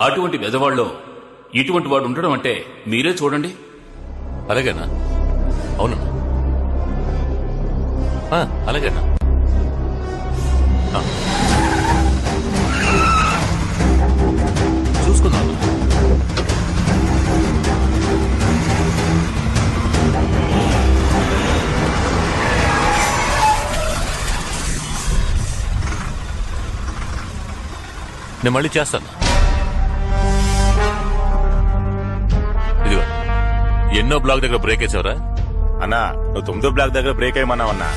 అటువంటి బెదవాళ్ళలో ఇటువంటి వాడు ఉండడం అంటే మీరే చూడండి. అలాగేనా? అవునన్నా, అలాగేనా? చూసుకుందాం. నేను మళ్ళీ చేస్తాను. ఇదిగో, ఎన్నో బ్లాక్ దగ్గర బ్రేక్ వేసావరా? అన్నా, నువ్వు 9వ బ్లాక్ దగ్గర బ్రేక్ అయ్యమన్నావన్నా.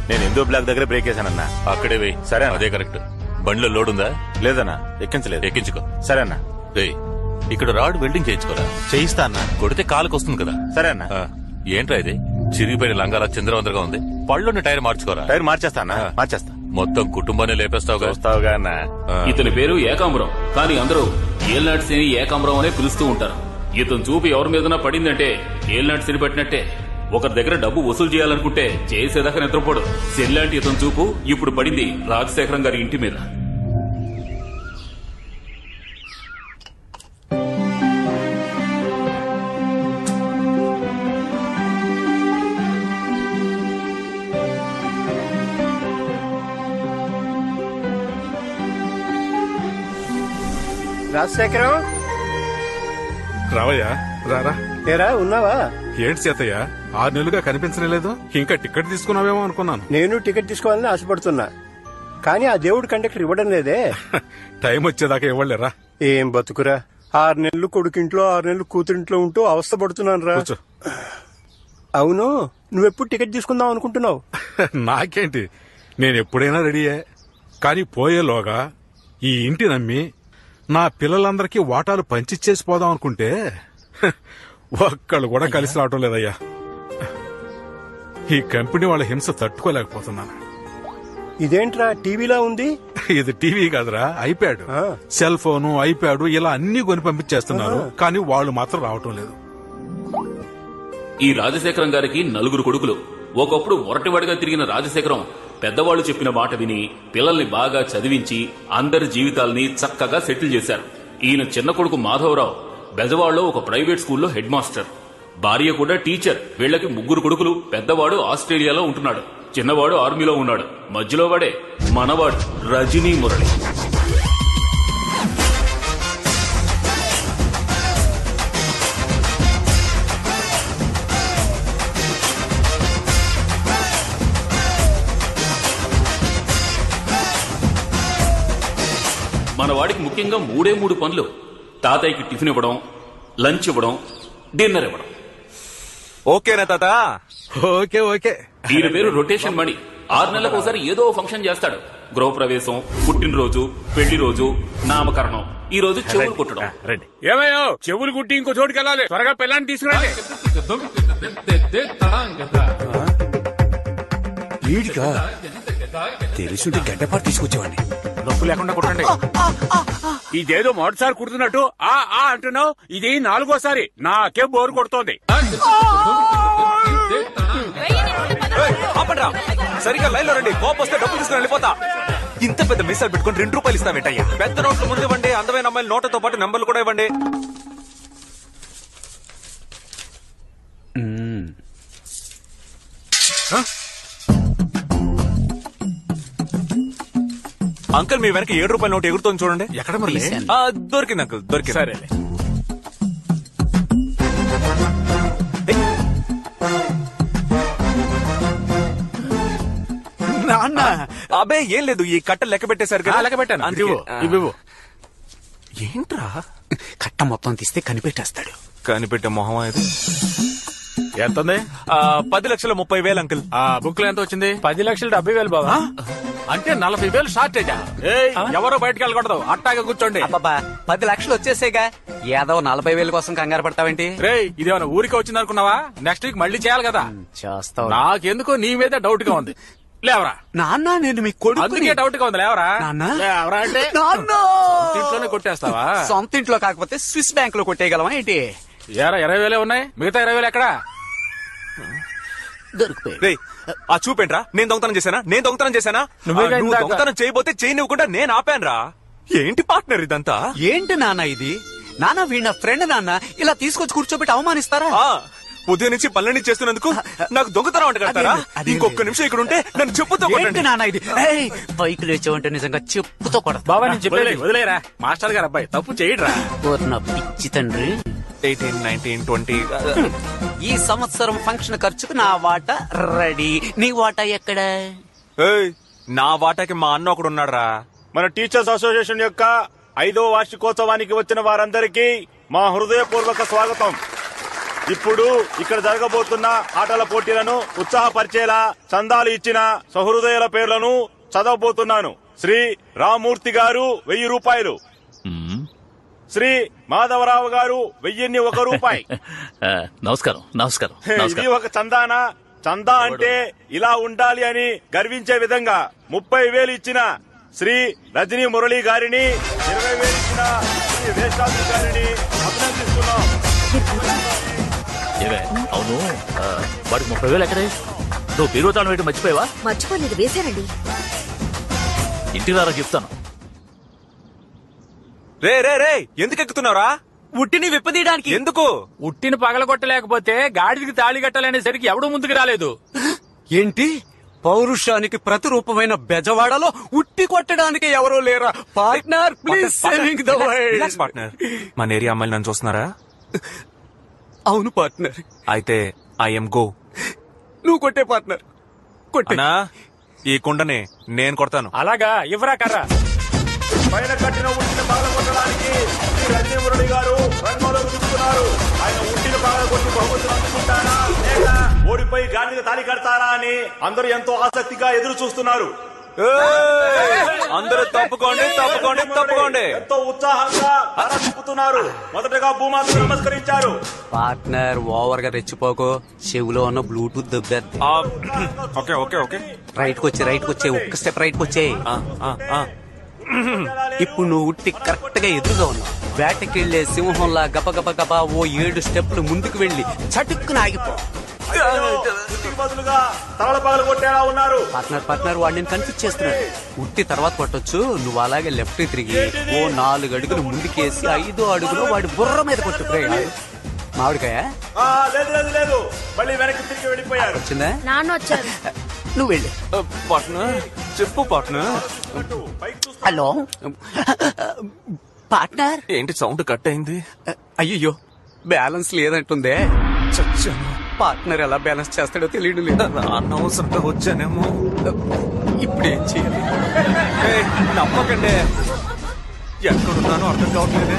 నేను 8వ బ్లాక్ దగ్గర బ్రేక్ వేసానన్నా. అక్కడే వెయ్యి. సరే, అదే కరెక్ట్. బండిలో లోడ్ ఉందా? లేదన్నా, ఎక్కించలేదు. ఎక్కించుకో. సరే అన్నా. ఇక్కడ రాడ్ వెల్డింగ్ చేయించుకోరా. చేయిస్తా అన్నా. కొడితే కాలుకి వస్తుంది కదా. సరే అన్నా. ఏంట్రా ఇది చిరిగిపోయిన లంగాల చంద్రవందరగా ఉంది. పళ్ళున్న టైర్ మార్చుకోరా. టైర్ మార్చేస్తా అన్నా, మార్చేస్తా. మొత్తం కుటుంబాన్ని లేపేస్తావుగా. వస్తావుగా అన్నా. ఇతని పేరు ఏకాంబరం, కానీ అందరూ ఏల్నాటి శని ఏకాంబరం అనే పిలుస్తూ ఉంటారు. ఇతను చూపు ఎవరి మీదనా పడిందంటే ఏల్నాటి శని పట్టినట్టే. ఒకరి దగ్గర డబ్బు వసూలు చేయాలనుకుంటే చేసేదాకా నిద్రపోడు. శనిలాంటి ఇతని చూపు ఇప్పుడు పడింది రాజశేఖరం గారి ఇంటి మీద. రాజశేఖరం, రావయ్యా, రారా. ఏరా ఉన్నావా? ఏంటి సీతయ్య, 6 నెలలుగా కనిపించలేదు. ఇంకా టికెట్ తీసుకున్నావేమో అనుకున్నాను. నేను టికెట్ తీసుకోవాలని ఆశపడుతున్నా, కానీ ఆ దేవుడు కండక్టర్ ఇవ్వడం లేదే. టైం వచ్చేదాకా ఇవ్వలేరా. ఏం బతుకురా, 6 నెలలు కొడుకింట్లో 6 నెలలు కూతురింట్లో ఉంటూ అవస్థ పడుతున్నాను రా. అవును, నువ్వెప్పుడు టికెట్ తీసుకుందాం అనుకుంటున్నావు? నాకేంటి, నేను ఎప్పుడైనా రెడీయే. కానీ పోయేలోగా ఈ ఇంటి నమ్మి నా పిల్లలందరికీ వాటాలు పంచిచ్చేసి పోదాం అనుకుంటే ఒక్కళ్ళు కూడా కలిసి రావటం లేదయ్యా. ఈ కంపెనీ వాళ్ళ హింస తట్టుకోలేకపోతున్నాను. ఇదేంట్రా టీవీలా ఉంది? ఇది టీవీ కాదురా, ఐప్యాడ్. సెల్ ఫోను, ఐప్యాడ్ ఇలా అన్ని కొని పంపించేస్తున్నారు, కానీ వాళ్ళు మాత్రం రావటం లేదు. ఈ రాజశేఖరం గారికి 4 కొడుకులు. ఒకప్పుడు మొరటివాడిగా తిరిగిన రాజశేఖరం పెద్దవాళ్లు చెప్పిన మాట విని పిల్లల్ని బాగా చదివించి అందరి జీవితాల్ని చక్కగా సెటిల్ చేశారు. ఈయన చిన్న కొడుకు మాధవరావు బెజవాడలో ఒక ప్రైవేట్ స్కూల్లో హెడ్ మాస్టర్, భార్య కూడా టీచర్. వీళ్లకి 3 కొడుకులు. పెద్దవాడు ఆస్ట్రేలియాలో ఉంటున్నాడు, చిన్నవాడు ఆర్మీలో ఉన్నాడు, మధ్యలో వాడే మనవాడు రజనీ మురళి. మన వాడికి ముఖ్యంగా 3 పనులు. తాతయ్యకి టిఫిన్ ఇవ్వడం, లంచ్ ఇవ్వడం, డిన్నర్ ఇవ్వడం. ఓకేనా తాత? Okay okay. దీని పేరు రొటేషన్ మణి. 6 నెలలకు ఒకసారి ఏదో ఫంక్షన్ చేస్తాడు. గృహప్రవేశం, పుట్టినరోజు, పెళ్లి రోజు, నామకరణం. ఈ రోజు చెవులు కుట్టడం. రండి. ఏమయ్యో, చెవులు కుట్టి ఇంకో చోటుకి వెళ్ళాలి. త్వరగా పిల్లాన్ని తీసుకురండి. వీడిగా తెలుసుంటే గడ్డపాటు తీసుకొచ్చేవాడిని. నొప్పు లేకుండా కుట్టండి. ఇదేదో మొదటిసారి కుడుతున్నట్టు ఆ అంటున్నావు. ఇది 4గోసారి. నాకే బోరు కొడుతోంది. సరిగా లైన్ లో రండి. కోపం వస్తే డబ్బులు తీసుకుని వెళ్ళిపోతా. ఇంత పెద్ద మిస్సాలు పెట్టుకుని 2 రూపాయలు ఇస్తావేంటయ్యా? పెద్ద నోట్లు ముందు ఇవ్వండి. అందమైన అమ్మాయిల నోట్లతో పాటు నెంబర్లు కూడా ఇవ్వండి. అంకుల్, మీ వెనక 7 రూపాయల నోటు ఎగురుతోంది చూడండి. ఎక్కడ మరి? దొరికింది అంకుల్, దొరికింది. సరే. నాన్న, అబ్బే ఏం లేదు, ఈ కట్ట లెక్క పెట్టేశారు కదా. లెక్క పెట్టాను. ఇవ్వు. ఏంట్రా కట్ట మొత్తం తీస్తే కనిపెట్టేస్తాడు. కనిపెట్టే మొహం ఇది. ఎంత ఉంది? 10,30,30,000 అంకుల్. ఆ బుక్ లో ఎంత వచ్చింది? 10,70,000 బాబా. అంటే 40,000 షార్టేజా? ఎవరో బయటకు వెళ్ళకూడదు, అట్టాగా కూర్చోండి. అబ్బా, 10 లక్షలు వచ్చేసేగా, ఏదో 40,000 కోసం కంగారు పడతావేంటి? రే, ఇదేమన్నా ఊరికే వచ్చింది అనుకున్నావా? నెక్స్ట్ వీక్ మళ్ళీ చేయాలి కదా. చేస్తావు. నాకెందుకో నీ మీద డౌట్ గా ఉంది. లేవరా నాన్న, నేను మీ కొడుకు. అందుకే డౌట్ గా ఉంది. లేవరా లేవరా అంటే ఇంట్లోనే కొట్టేస్తావా? సొంత ఇంట్లో కాకపోతే స్విస్ బ్యాంక్ లో కొట్టేయగలవా ఏంటి? 20,000 ఉన్నాయి, మిగతా 20,000 ఎక్కడా? దొరికిపోయి. ఆ చూపేంట్రా? నేను దొంగతనం చేశానా? నువ్వు దొంగతనం చేయబోతే చేయనివ్వకుండా నేను ఆపానురా. ఏంటి పార్ట్నర్ ఇదంతా? ఏంటి నాన్న ఇది? నాన్న వీణ ఫ్రెండ్ నాన్న, ఇలా తీసుకొచ్చి కూర్చోబెట్టి అవమానిస్తారా? ఉదయం నుంచి పనులన్నీ చేస్తున్నందుకు నాకు దొంగతనం అంట కడతారా? ఇంకొక నిమిషం ఇక్కడ ఉంటే నన్ను చెప్పుతో ఏంటి నాన్న ఇది? బైక్ లేచావంటే నిజంగా చెప్పుతో కొడతా. బాబా నేను చెప్పేది వదిలేరా, మాస్టర్ గారు అబ్బాయి తప్పు చేయడరా. నా పిచ్చి తండ్రి. 18, 19, 20. ఈ సంవత్సరం ఫంక్షన్ ఖర్చుకు నా వాటా రెడీ. నీ వాటా ఎక్కడ? నా వాటాకి మా అన్న ఒకడు ఉన్నాడురా. మన టీచర్స్ అసోసియేషన్ యొక్క 5వ వార్షికోత్సవానికి వచ్చిన వారందరికీ మా హృదయపూర్వక స్వాగతం. ఇప్పుడు ఇక్కడ జరగబోతున్న ఆటల పోటీలను ఉత్సాహపరిచేలా చందాలు ఇచ్చిన సహృదయుల పేర్లను చదవబోతున్నాను. శ్రీ రామూర్తి గారు 1000 రూపాయలు, శ్రీ మాధవరావు గారు 1001 రూపాయి. నమస్కారం నమస్కారం. ఇది ఒక చందానా? చందా అంటే ఇలా ఉండాలి అని గర్వించే విధంగా 30,000 ఇచ్చిన శ్రీ రజనీ మురళి గారిని, 20,000 ఇచ్చిన శ్రీ వేశాంతి గారిని అభినందిస్తున్నాం. అవును, వాడికి 30,000 ఎక్కడే? నువ్వు పేరుతాను వేయటం మర్చిపోయావా? మర్చిపోలేదు, వేశారండి. ఇంటికి రారా చెప్తాను. రే రే రే, ఎందుకు ఎక్కుతున్నావురా? ఉట్టిని విప్పదీయడానికి. ఎందుకు? ఉట్టిని పగలగొట్టలేకపోతే గాడిదికి తాళి కట్టాలనేసరికి ఎవడూ ముందుకు రాలేదు. ఏంటి? పౌరుషానికి ప్రతిరూపమైన బెజవాడలో ఉట్టి కొట్టడానికి ఎవరూ లేరా? Partner please saving the world. Partner, మన ఏరియా అమ్మాయిలు నన్ను చూస్తున్నారా? అవును పార్ట్నర్. అయితే ఐఎమ్ గో. నువ్వు కొట్టే పార్ట్నర్, కొట్టే. ఈ కుండని నేను కొడతాను. అలాగా, ఇవ్వరా కర్రా. పైన కట్టిన ఉట్టిని పగలగొట్టడానికి శ్రీ రజనీ మురళి గారు రంగంలో దిగుతున్నారు. ఆయన ఉట్టిని పగలగొట్టి బహుమతులు అందుకుంటారా లేక ఓడిపోయి గాడికి తాళి కడతారా అని అందరూ ఎంతో ఆసక్తిగా ఎదురు చూస్తున్నారు. అందరూ తప్పుకోండి తప్పుకోండి తప్పుకోండి. ఎంతో ఉత్సాహంగా తిప్పుతున్నారు. మొదటగా భూమాతకు నమస్కరించారు. పార్ట్నర్ ఓవర్ గా రెచ్చిపోకు, చెవులో ఉన్న బ్లూటూత్ దెబ్బేద్ది. Okay okay okay. రైట్ కొచ్చే ఒక్క స్టెప్ రైట్ కొచ్చే. ఇప్పుడు నువ్వు ఉట్టి కరెక్ట్ గా ఎదురుగా ఉన్నావు. వేటకెళ్లే సింహంలా గప గప గప ఓ 7 స్టెప్లు ముందుకు వెళ్లి చటుక్కున ఆగిపో. బదులుగా తలల పగలు కొట్టేలా ఉన్నారు. పార్ట్నర్ వాడు నేను కన్ఫ్యూజ్ చేస్తున్నాడు. ఉట్టి తర్వాత కొట్టొచ్చు, నువ్వు అలాగే లెఫ్ట్ తిరిగి ఓ 4 అడుగులు ముందుకేసి 5వ అడుగులో వాడి బుర్ర మీద కొట్టు. మామిడికాయ లేదు, మళ్ళీ వెనక్కి తిరిగి వెళ్ళిపోయారు. వచ్చిందా? నాన్న వచ్చారు. నువ్వు వెళ్ళి. పార్ట్నర్ చెప్పు పార్ట్నర్. Hello partner. ఏంటి సౌండ్ కట్ అయింది? అయ్యో బ్యాలెన్స్ లేదంటుందే. చచ్చాను. పార్ట్నర్ ఎలా బ్యాలెన్స్ చేస్తాడో తెలియడం లేదు. అనవసరంగా వచ్చానేమో. ఇప్పుడు ఏం చేయాలి? నమ్మకండి, ఎక్కడున్నానో అర్థం కావట్లేదే.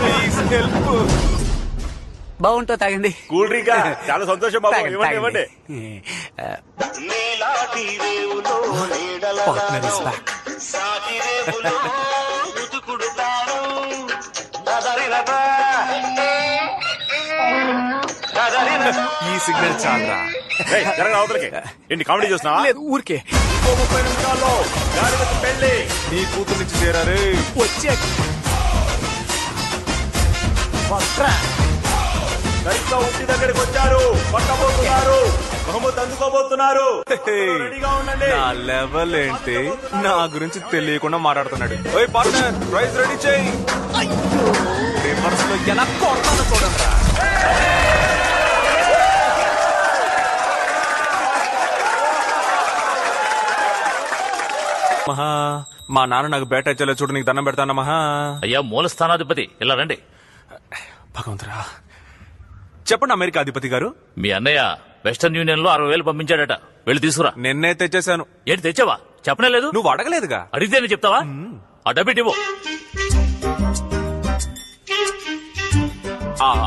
Please help. బాగుంటో తాగండి. కూల్ డ్రింక్ చాలా సంతోషం బాబు. ఇవ్వండి. Partner is back. ఈ సిగ్నల్ చాలరా. అవతలకి ఏంటి కామెడీ చూస్తున్నా? లేదు ఊరికే. 30 నిమిషాల్లో గాడిదకు పెళ్లి. నీ కూతురు నుంచి చేరారు. వచ్చే సరిగ్గా ఉట్టి దగ్గరికి వచ్చారు. పట్టబోతున్నారు, బహుమతి అందుకోబోతున్నారు. రెడీగా ఉండండి. నా లెవెల్ ఏంటి? నా గురించి తెలియకుండా మాట్లాడుతున్నాడు. ఓయ్ పార్ట్నర్, ప్రైజ్ రెడీ చేయి. రివర్స్ లో ఎలా కొడతానో చూడండి. మహా, మా నాన్న నాకు బేట ఇచ్చలే చూడు, నీకు దండం పెడతాను మహా. అయ్యా మూల స్థానాధిపతి, ఇలా రండి. భగవంతురా, చెప్పండి అమెరికా అధిపతి గారు. మీ అన్నయ్య వెస్టర్న్ యూనియన్ లో 60,000 పంపించాడట, వెళ్ళి తీసుకురా. నిన్నే తెచ్చేశాను. ఏంటి తెచ్చావా? చెప్పనే లేదు. నువ్వు అడగలేదుగా. అడిగితేనే చెప్తావా? ఆ డబ్బిట్ ఇవ్వు.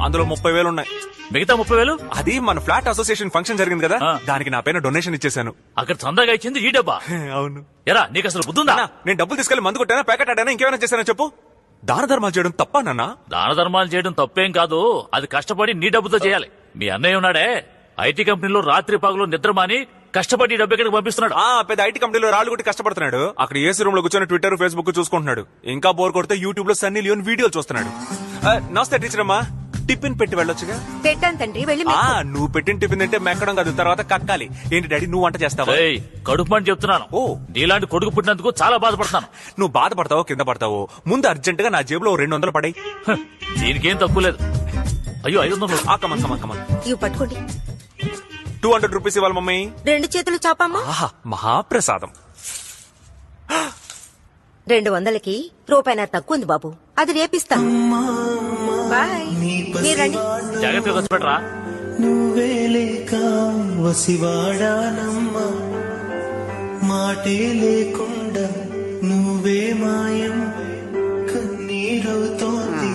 అందులో 30,000 ఉన్నాయి. మిగతా 30,000 అది మన ఫ్లాట్ అసోసియేషన్ ఫంక్షన్ జరిగింది కదా, దానికి నా పైన డొనేషన్ ఇచ్చేసాను. అక్కడ చందాగా ఇచ్చింది ఈ డబ్బా? అవును. ఎరా నీకు అసలు బుద్ధుందా? నేను డబ్బులు తీసుకెళ్లి మందు కొట్టానా, ప్యాకెట్ ఆడానా, ఇంకేమైనా చేశానా చెప్పు. దాన ధర్మాలు చేయడం తప్ప నాన్న? దాన ధర్మాలు చేయడం తప్పేం కాదు, అది కష్టపడి నీ డబ్బుతో చేయాలి. మీ అన్నయ్య ఉన్నాడే, ఐటీ కంపెనీలో రాత్రి పగలు నిద్రమాని కష్టపడి డబ్బు ఎక్కడికి పంపిస్తున్నాడు. పెద్ద ఐటీ కంపెనీలో రాళ్ళు కొట్టి కష్టపడుతున్నాడు. అక్కడ ఏసీ రూమ్ లో కూర్చొని ట్విట్టర్ ఫేస్బుక్ చూసుకుంటున్నాడు. ఇంకా బోర్ కొడితే యూట్యూబ్ లో సన్నీ లియోన్ వీడియోలు చూస్తున్నాడు. నమస్తే టీచర్ అమ్మా. టిఫిన్ పెట్టి వెళ్ళొచ్చుగా. పెట్టాను తండ్రి, వెళ్ళి నువ్వు పెట్టిన టిఫిన్ తింటే మెక్కడం కాదు, తర్వాత కక్కాలి. ఏంటి డాడీ నువ్వు వంట చేస్తావా? కడుపు అని చెప్తున్నాను. నీలాంటి కొడుకు పుట్టినందుకు చాలా బాధపడతాను. నువ్వు బాధపడతావో కింద పడతావో, ముందు అర్జెంట్ గా నా జేబులో 200 పడాయి. దీనికేం తక్కువ లేదు. అయ్యో 500. కమన్ ఇవి పట్టుకోండి. 200 రూపీస్ ఇవ్వాలి మమ్మీ. 2 చేతులు చాపమ్మా. మహాప్రసాదం. 200కి రూపాయి తక్కువ ఉంది బాబు, అది రేపిస్తాను. బాయ్, మీరు రండి. జాగ్రత్తగా వచ్చి పెట్టరా. నువ్వే లేక వసివాడానమ్మా, మాటే లేకుండా నువ్వే మాయం కన్నీరవుతోంది.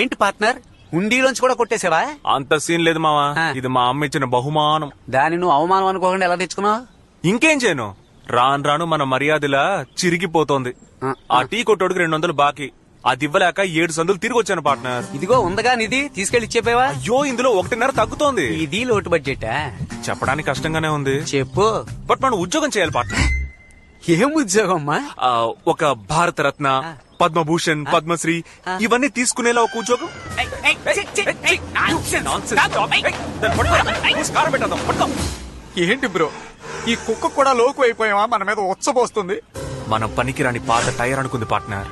ఏంటి పార్ట్నర్, హుండీలోంచి కూడా కొట్టేసావా? అంత సీన్ లేదు మావా, ఇది మా అమ్మ ఇచ్చిన బహుమానం. దాన్ని నువ్వు అవమానం అనుకోకుండా ఎలా తెచ్చుకున్నావు? ఇంకేం చేయను, రాను రాను మన మర్యాదలా చిరిగిపోతోంది. ఆ టీ కొట్టోడికి 200 బాకీ, అది ఇవ్వలేక 7 సందులు తిరిగి వచ్చాను పార్ట్నర్. ఇదిగో ఉందగా నిధి, తీసుకెళ్లి ఇచ్చేపోయావా? అయ్యో ఇందులో 1.5 తగ్గుతోంది. ఇది లోటు బడ్జెట్ చెప్పడానికి కష్టంగానే ఉంది. చెప్పు. బట్ మనం ఉద్యోగం చేయాలి పార్ట్నర్. ఏం ఉద్యోగం అమ్మా? ఒక భారతరత్న, పద్మభూషణ్, పద్మశ్రీ ఇవన్నీ తీసుకునేలా ఒక ఉద్యోగం. ఏంటి బ్రో, ఈ కుక్క కూడా లోకు అయిపోయావా? మన మీద ఉచ్చబోస్తుంది. మనం పనికిరాని పాత టైర్ అనుకుంది పార్ట్నర్.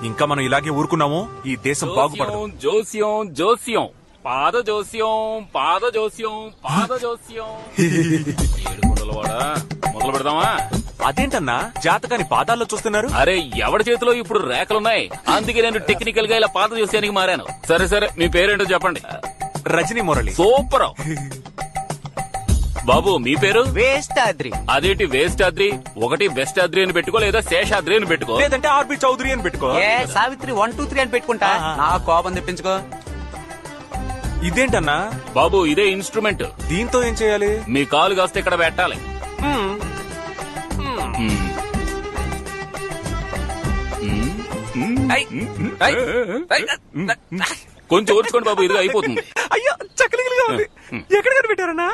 ఇంకా మనం ఇలాగే ఊరుకున్నాము, ఈ దేశం బాగుపడదు. జోస్యం జోస్యం పాద జోస్యం పాద జోస్యం పాద జోస్యం. మొదలు పెడదామా? అదేంటన్నా జాతకాన్ని పాదాల్లో చూస్తున్నారు? అరే ఎవడి చేతిలో ఇప్పుడు రేఖలున్నాయి, అందుకే నేను టెక్నికల్ గా ఇలా పాద జోస్యానికి మారాను. సరే సరే, మీ పేరేంటో చెప్పండి. రజనీ మురళి. సూపర్. బాబు మీ పేరు? వేస్తాద్రి. అదేంటి వేస్తాద్రి? ఒకటి వెస్టాద్రి అని పెట్టుకో, లేదా శేషాద్రి అని పెట్టుకో, లేదంటే ఆర్బి చౌదరి అని పెట్టుకో. సావిత్రి 1 2 3 అని పెట్టుకుంటా. నా కోపం తెప్పించుకో. ఇదేంటన్నా? బాబు ఇదే ఇన్స్ట్రుమెంట్. దీంతో ఏం చేయాలి? మీ కాలు కాస్తే ఇక్కడ పెట్టాలి. కొంచెం ఓర్చుకోండి బాబు, ఇదిగా అయిపోతుంది. అయ్యో చక్కలిగా ఉంది. ఎక్కడ కనిపెట్టారన్నా?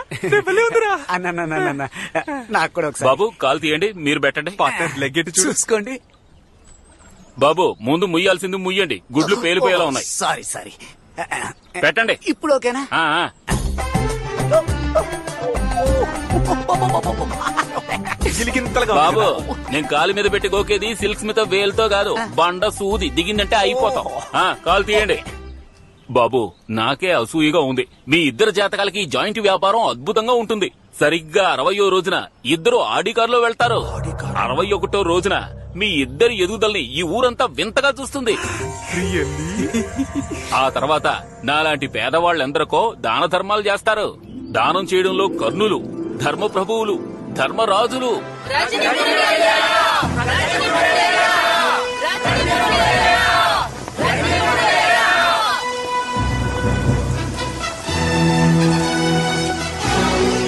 నాకు కూడా ఒకసారి. బాబు కాలు తీయండి, మీరు పెట్టండి. లెగ్గెట్టి చూసుకోండి. బాబు ముందు ముయ్యాల్సింది ముయ్యండి, గుడ్లు పేలిపోయేలా ఉన్నాయి. సారీ పెట్టండి. ఇప్పుడు ఓకేనా? బాబు నేను కాలు మీద పెట్టి గోకేది సిల్క్ స్మిత వేలుతో కాదు, బండ సూది దిగిందంటే అయిపోతాం. కాలు తీయండి. బాబు నాకే అసూయగా ఉంది, మీ ఇద్దరు జాతకాలకి జాయింట్ వ్యాపారం అద్భుతంగా ఉంటుంది. సరిగ్గా 60వ రోజున ఇద్దరు ఆడి కారులో వెళ్తారు. 61వ రోజున మీ ఇద్దరి ఎదుగుదలని ఈ ఊరంతా వింతగా చూస్తుంది. ఆ తర్వాత నాలాంటి పేదవాళ్ళెందరికో దాన ధర్మాలు చేస్తారు. దానం చేయడంలో కర్ణులు, ధర్మ ప్రభువులు, ధర్మరాజులు.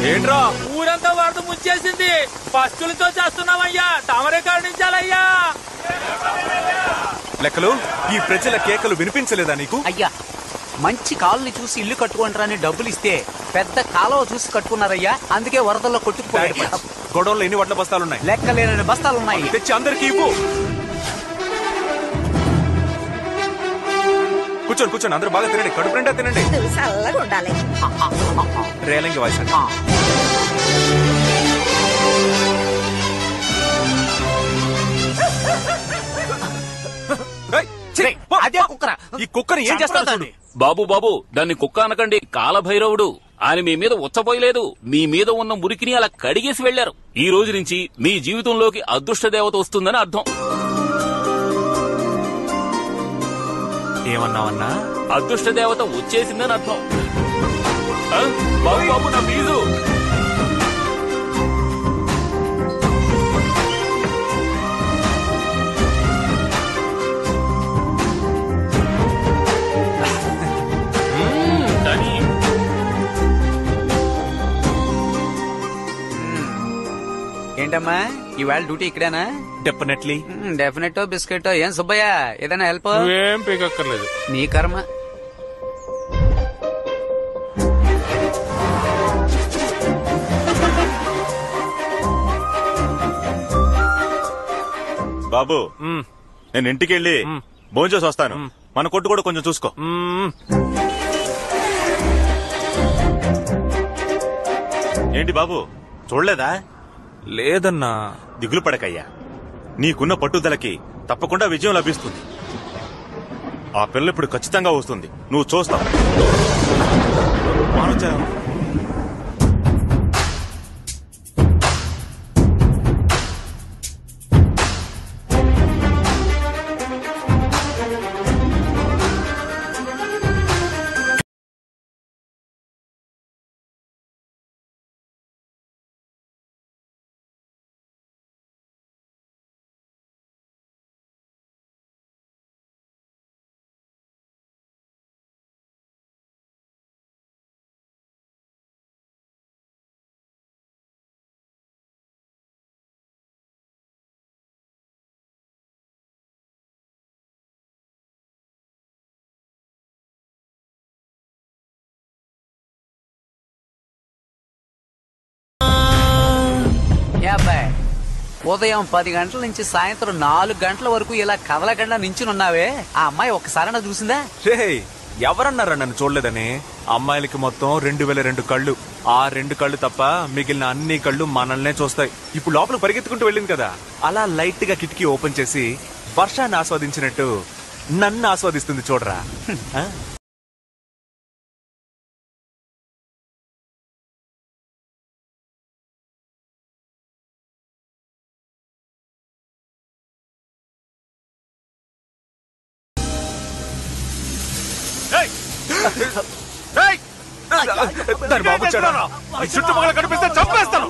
ఏంట్రా ఊరంతా వరద ముంచేసింది, పస్తులతో చేస్తున్నామయ్యా, తమరే కరుణించాలయ్యా. లెక్కలు ఈ ప్రజల కేకలు వినిపించలేదా నీకు? అయ్యా మంచి కాలుని చూసి ఇల్లు కట్టుకుంటారని డబ్బులు ఇస్తే పెద్ద కాలువ చూసి కట్టుకున్నారయ్యా, అందుకే వరదల్లో కొట్టుకుపోయారు. గొడవల్లో ఎన్ని వడ్ల బస్తాలున్నాయి? లెక్కలేని బస్తాలున్నాయి. తెచ్చి అందరికి ఇవ్వు. కూర్చోండి అందరూ బాగా తినండి, కడుపు నిండా తినండి. చల్లగా ఉండాలి. రేలంగి వాయిస్ అండి. అదే కుక్కరా? ఈ కుక్కని ఏం చేస్తారు? బాబు దాన్ని కుక్క అనకండి, కాలభైరవుడు. ఆయన మీ మీద ఉచ్చపోయలేదు, మీ మీద ఉన్న మురికిని అలా కడిగేసి వెళ్లారు. ఈ రోజు నుంచి మీ జీవితంలోకి అదృష్ట దేవత వస్తుందని అర్థం. ఏమన్నావన్నా? అదృష్ట దేవత వచ్చేసిందని అర్థం. బాబు నా ఫీజు. ఏంటమ్మా ఇవాళ డ్యూటీ ఇక్కడేనా? Definite biscuit. ఏం సుబ్బయ్య ఏదైనా హెల్ప్? ఏం పీకక్కర్లేదు. నీ కర్మ. బాబు నేను ఇంటికి వెళ్ళి భోంచేసి వస్తాను. మన కొట్టు కూడా కొంచెం చూసుకో. ఏంటి బాబు చూడలేదా? లేదన్నా. దిగులు పడకయ్యా, నీకున్న పట్టుదలకి తప్పకుండా విజయం లభిస్తుంది. ఆ పిల్ల ఇప్పుడు ఖచ్చితంగా వస్తుంది, నువ్వు చూస్తావు. ఉదయం 10 గంటల నుంచి సాయంత్రం 4 గంటల వరకు ఇలా కదలకుండా నించునున్నావే, ఆ అమ్మాయి ఒక్కసారైనా చూసిందా? రే, ఎవరన్నారా నన్ను చూడలేదని? అమ్మాయిలకి మొత్తం 2002 కళ్ళు. ఆ 2 కళ్ళు తప్ప మిగిలిన అన్ని కళ్ళు మనల్నే చూస్తాయి. ఇప్పుడు లోపలికి పరిగెత్తుకుంటూ వెళ్ళింది కదా, అలా లైట్ గా కిటికీ ఓపెన్ చేసి వర్షాన్ని ఆస్వాదించినట్టు నన్ను ఆస్వాదిస్తుంది చూడరా. చుట్టుపక్కల కనిపిస్తే చంపేస్తాను.